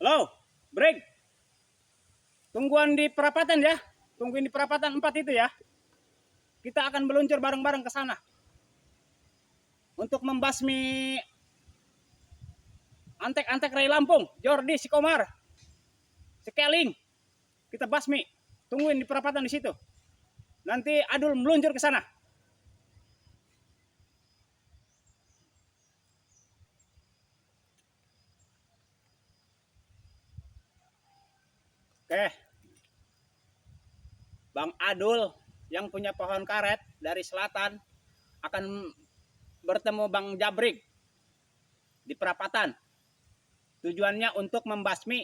Halo, break. Tungguan di perapatan ya. Tungguin di perapatan 4 itu ya. Kita akan meluncur bareng-bareng ke sana. Untuk membasmi antek-antek Ray Lampung, Jordi, si Komar, si Keling. Kita basmi. Tungguin di perapatan di situ. Nanti Adul meluncur ke sana. Oke. Bang Adul yang punya pohon karet dari selatan akan bertemu Bang Jabrik di perapatan. Tujuannya untuk membasmi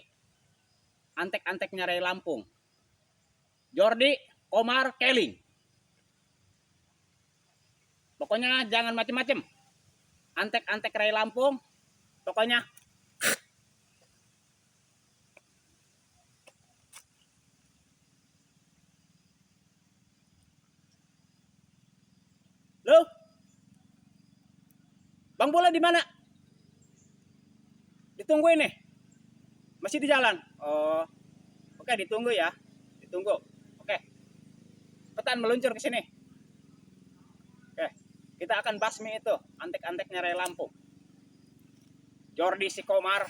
antek-anteknya Ray Lampung. Jordi, Komar, Keling. Pokoknya jangan macem-macem. Antek-antek Ray Lampung, pokoknya Loh, Bang Bola di mana? Ditungguin nih. Masih di jalan. Oh, oke, ditunggu ya. Ditunggu. Oke. Petan meluncur ke sini. Oke. Kita akan basmi itu antek-anteknya Ray Lampung. Jordi, si Komar,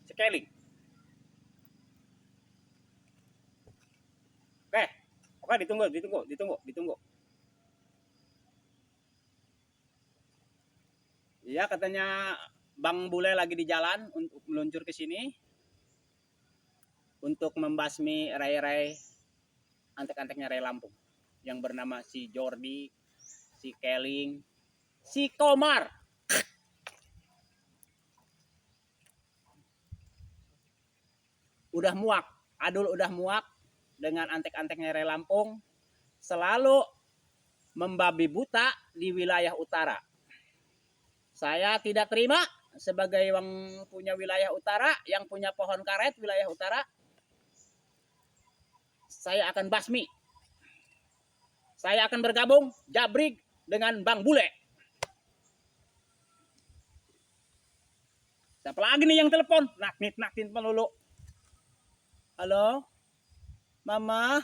si Keling. Oke. Oke, ditunggu. Iya, katanya Bang Bule lagi di jalan untuk meluncur ke sini untuk membasmi ray-ray antek-anteknya Ray Lampung yang bernama si Jordi, si Keling, si Komar. Udah muak, Adul udah muak dengan antek-anteknya Ray Lampung, selalu membabi buta di wilayah utara. Saya tidak terima sebagai yang punya wilayah utara, yang punya pohon karet wilayah utara. Saya akan basmi. Saya akan bergabung Jabrik dengan Bang Bule. Siapa lagi nih yang telepon? Naktin pelulu. Halo? Mama?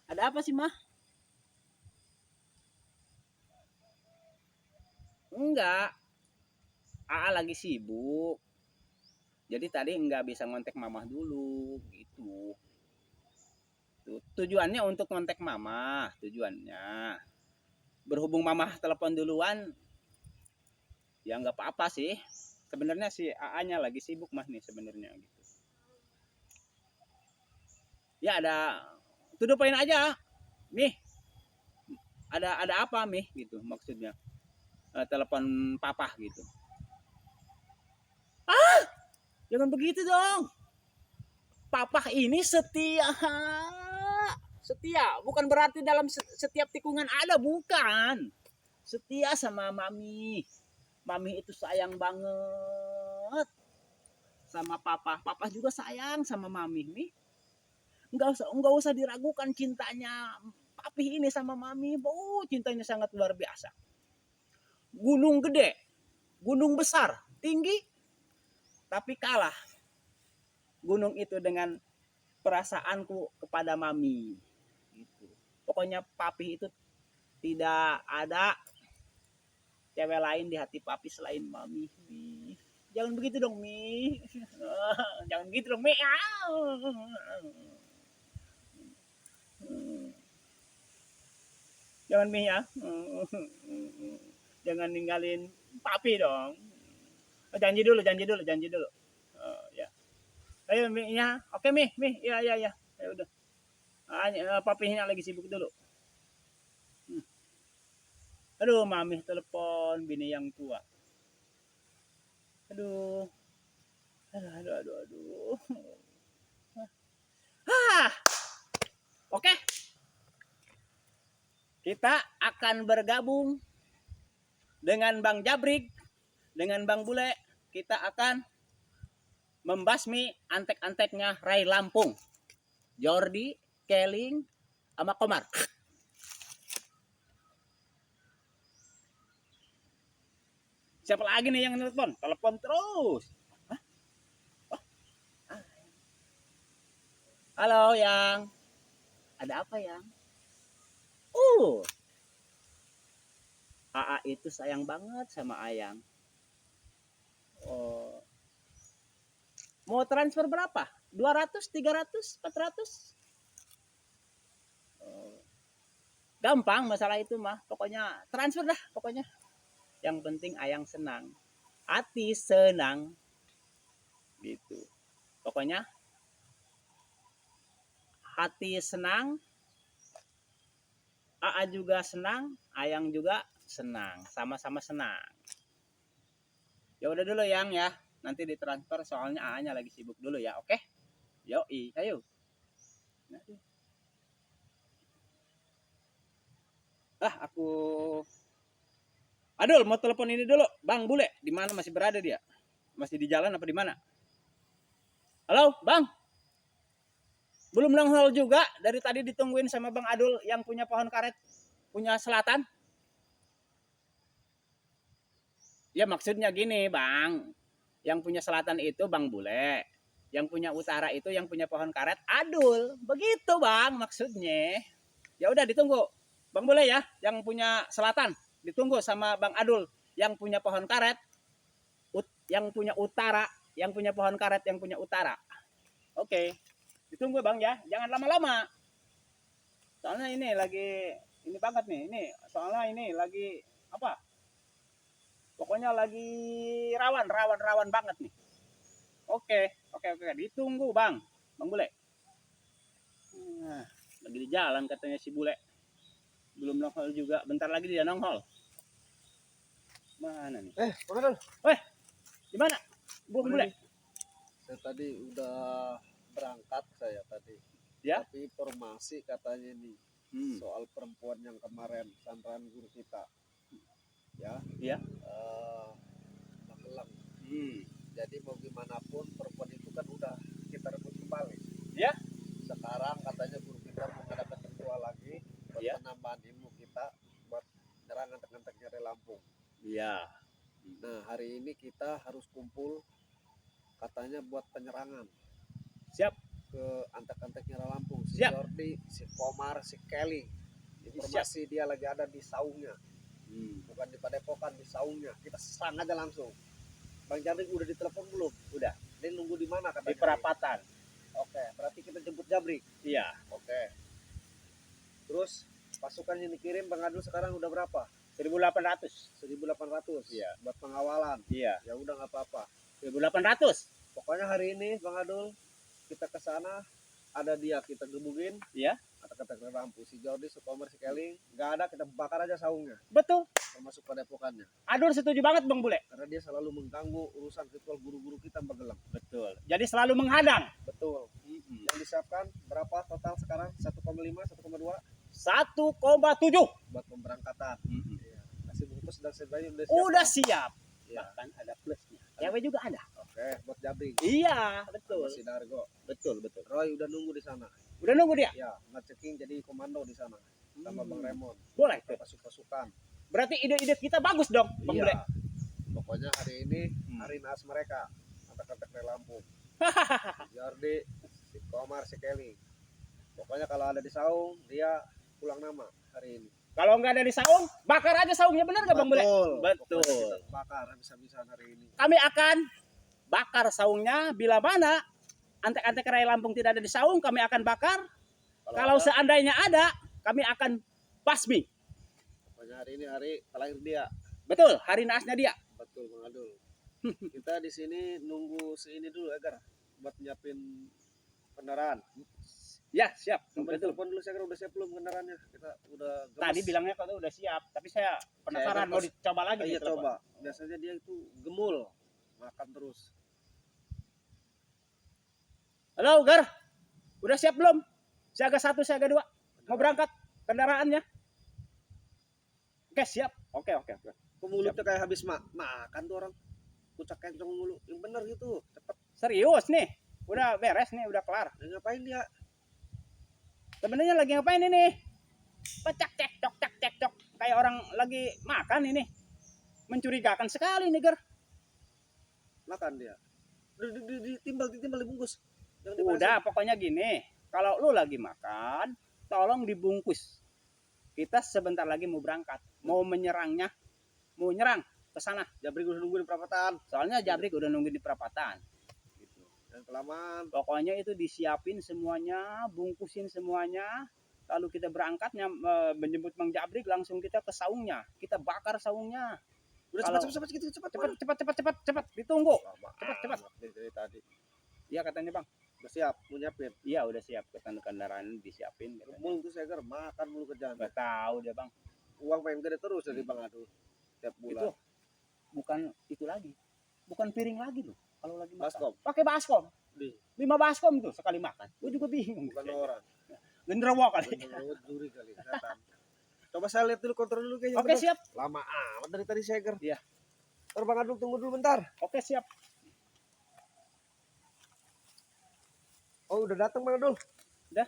Ada apa sih, Mah? Enggak. Aa lagi sibuk. Jadi tadi nggak bisa ngontek Mamah dulu gitu. Tujuannya untuk ngontek Mamah, tujuannya. Berhubung Mamah telepon duluan, ya nggak apa-apa sih. Sebenarnya si AA-nya lagi sibuk Mah nih sebenarnya gitu. Ya ada, tuduh poin aja, Mih. Ada apa Mih gitu maksudnya. Telepon papa gitu. Ah, jangan begitu dong. Papa ini setia, bukan berarti dalam setiap tikungan ada, bukan. Setia sama Mami. Mami itu sayang banget sama papa. Papa juga sayang sama Mami nih. Enggak usah diragukan cintanya papi ini sama Mami. Cintanya sangat luar biasa. Gunung gede, gunung besar, tinggi, tapi kalah gunung itu dengan perasaanku kepada Mami. Gitu. Pokoknya papi itu tidak ada cewek lain di hati papi selain Mami. Jangan begitu dong, Mi. Jangan begitu dong, Mi. Jangan, Mi ya. Jangan ninggalin papi dong. Janji dulu. Ya. Ayo, Mi ya. Oke, Mi. Ya. Ya udah. Papinya lagi sibuk dulu. Aduh, Mami telepon bini yang tua. Aduh. Oke. Kita akan bergabung dengan Bang Jabrik, dengan Bang Bule. Kita akan membasmi antek-anteknya Ray Lampung. Jordi, Keling, sama Komar. Siapa lagi nih yang telepon? Telepon terus. Hah? Halo, Yang. Ada apa, Yang? Uh, AA itu sayang banget sama Ayang. Oh, mau transfer berapa? 200, 300, 400? Oh, gampang masalah itu mah. Pokoknya transfer dah, pokoknya. Yang penting Ayang senang. Hati senang. Gitu. Pokoknya hati senang, AA juga senang, Ayang juga senang, sama-sama senang. Ya udah dulu Yang ya, nanti ditransfer soalnya AA-nya lagi sibuk dulu ya, oke? Yoi, ayo. Aku Adul mau telepon ini dulu, Bang Bule, di mana masih berada dia? Masih di jalan apa di mana? Halo, Bang. Belum nongol juga, dari tadi ditungguin sama Bang Adul yang punya pohon karet, punya selatan. Ya maksudnya gini, Bang. Yang punya selatan itu Bang Bule. Yang punya utara itu yang punya pohon karet Adul. Begitu, Bang, maksudnya. Ya udah ditunggu. Bang Bule ya, yang punya selatan ditunggu sama Bang Adul yang punya pohon karet, yang punya utara, yang punya pohon karet, yang punya utara. Oke. Ditunggu, Bang ya. Jangan lama-lama. Soalnya ini lagi ini banget nih. Ini soalnya ini lagi apa? Pokoknya lagi rawan banget nih. Oke. Ditunggu, Bang. Bang Bule. Nah, lagi di jalan katanya si Bule. Belum nongol juga. Bentar lagi dia nongol. Mana nih? Bang Adul. Gimana? Bang Bule. Saya tadi udah berangkat saya tadi. Ya? Tapi informasi katanya nih soal perempuan yang kemarin sandaran guru kita. Ya. Iya. Magelang. Jadi mau gimana pun perempuan itu kan udah kita rebut kembali. Ya. Sekarang katanya guru kita mau ngadakan ritual lagi buat penambahan ilmu kita buat nyerang antek-antek nyari Lampung. Iya. Nah, hari ini kita harus kumpul katanya buat penyerangan. Siap. Ke antek-antek nyari Lampung. Si Siap. Jordi, si Komar, si Kelly. Informasi dia lagi ada di saungnya. Bukan di Padepokan, di saungnya. Kita serang aja langsung. Bang Jabrik udah ditelepon belum? Udah. Dia nunggu di mana katanya? Di perapatan. Oke, berarti kita jemput Jabrik. Iya. Oke. Terus pasukan yang dikirim Bang Adul sekarang udah berapa? 1.800. 1.800. Iya. Buat pengawalan. Iya. Ya udah nggak apa-apa. 1.800. Pokoknya hari ini Bang Adul kita ke sana, ada dia kita gebugin. Iya. Kata-kata Lampung, si Jordi, si Komar, si Kelly, nggak ada, kita bakar aja saungnya. Betul. Termasuk Padepokannya. Adul setuju banget Bang Bule. Karena dia selalu mengganggu urusan ritual guru-guru kita Magelang. Betul. Jadi selalu menghadang. Betul. Yang disiapkan berapa total sekarang? 1,5, 1,2? 1,7 buat pemberangkatan. Iya. Kasih bungkus dan sebagainya udah siap. Udah siap. Ya. Bahkan ada plusnya. Cewek juga ada. Oke, buat Jabring. Iya, betul. Si Dargo. Betul. Roy udah nunggu di sana. Udah nunggu dia? Ya, ngeceking jadi komando di sana. Sama Bang Remon. Boleh tuh. Pasukan. Berarti ide-ide kita bagus dong, Bang Bule. Iya. Pokoknya hari ini hari naas mereka. Antek-antek dari Lampung. Jordi, si Komar, si Kelly. Pokoknya kalau ada di saung, dia pulang nama hari ini. Kalau nggak ada di saung, bakar aja saungnya, benar nggak Bang Bule? Betul. Betul. Bakar bisa-bisa hari ini. Kami akan bakar saungnya bila mana antek-antek Raya Lampung tidak ada di saung, kami akan bakar. Kalau seandainya ada, kami akan basmi. Pokoknya hari ini hari terakhir dia. Betul, hari naasnya dia. Betul Bang Adul. Kita di sini nunggu ini dulu agar buat nyiapin kendaraan. Ya, siap. Sampai telepon dulu saya udah siap belum kendaraannya? Kita udah gemes. Tadi bilangnya kalau udah siap, tapi saya penasaran mau dicoba lagi. Iya coba. Biasanya dia itu gemul, makan terus. Halo Gar, udah siap belum? Siaga 1, siaga 2. Mau berangkat kendaraannya? Oke, siap. Oke. Mulutnya kayak habis makan tuh orang. Kucak kenceng mulu. Yang bener gitu, cepet. Serius nih, udah beres nih, udah kelar. Ngapain dia? Sebenarnya lagi ngapain ini? Pecak cekcok. Kayak orang lagi makan ini. Mencurigakan sekali nih Gar. Makan dia. Ditimbal dibungkus. Udah, pokoknya gini. Kalau lu lagi makan, tolong dibungkus. Kita sebentar lagi mau berangkat, mau menyerangnya, mau nyerang ke sana. Jabrik udah nunggu di perapatan. Soalnya Jabrik udah nunggu di perapatan. Gitu. Dan kelamaan. Pokoknya itu disiapin semuanya, bungkusin semuanya. Lalu kita berangkatnya menjemput Mang Jabrik, langsung kita ke saungnya. Kita bakar saungnya. Udah Kalau- cepat gitu cepat. Cepat, ditunggu. Lama Cepat. amat nih dari tadi. Iya katanya Bang. Udah siap, mau nyiapin. Iya udah siap, kendaraan disiapin. Katanya. Mulu tuh Seger makan mulu kerjaan. Gak tahu dia Bang. Uang pengen gede terus dari Bang Adu tiap bulan. Itu bukan itu lagi, bukan piring lagi loh. Kalau lagi makan, Baskom. pakai baskom. Di 5 baskom tuh sekali makan. Gue juga bingung. bukan orang. Genderuwo kali. Menurut duri kali. Setan. Coba saya lihat dulu kontrol dulu kayaknya. Oke bener. siap. Lama amat dari tadi Seger. Iya. Ntar Bang Adu tunggu dulu bentar. Oke siap. Oh udah datang Bang Adu. Udah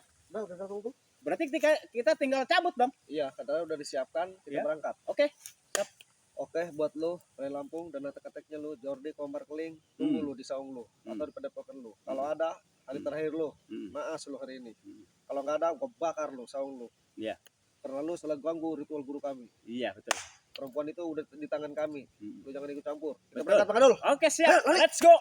datang tuh. Berarti kita tinggal cabut dong. Iya, katanya udah disiapkan, kita Iya. berangkat. Oke. Oke, buat lu, Ray Lampung dan atek-ateknya lu, Jordi, Komar Keling, tunggu lu di saung lu atau di padepokan lu. Kalau ada hari terakhir lu, naas lu hari ini. Kalau nggak ada, gua bakar lu saung lu. Iya. Karena lu salah ganggu ritual guru kami. Iya betul. Perempuan itu udah di tangan kami. Lu jangan ikut campur. Kita Betul. berangkat Bang Adul. Oke siap. Let's go.